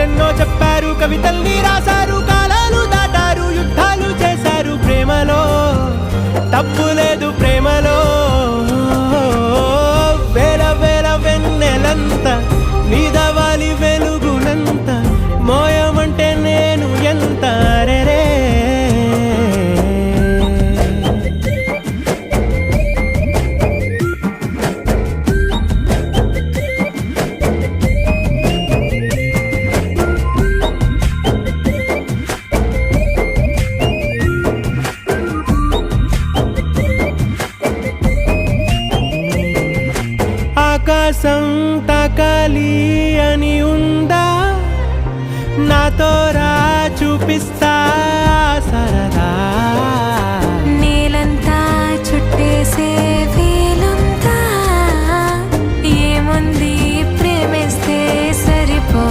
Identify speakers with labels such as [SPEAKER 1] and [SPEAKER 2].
[SPEAKER 1] కథలెన్నో చెప్పారు, కవితల్ని రాశారు, కాలాలు దాటారు, యుద్ధాలు చేశారు. ప్రేమలో తప్పు లేదు, ప్రేమలో వేల వేల వెన్నెలంత నీదవాలి వెలుగునంత, మోయమంటే నేను ఎంత రే. ఆకాశం తాకాలి అని ఉందా, నాతో రా చూపిస్తా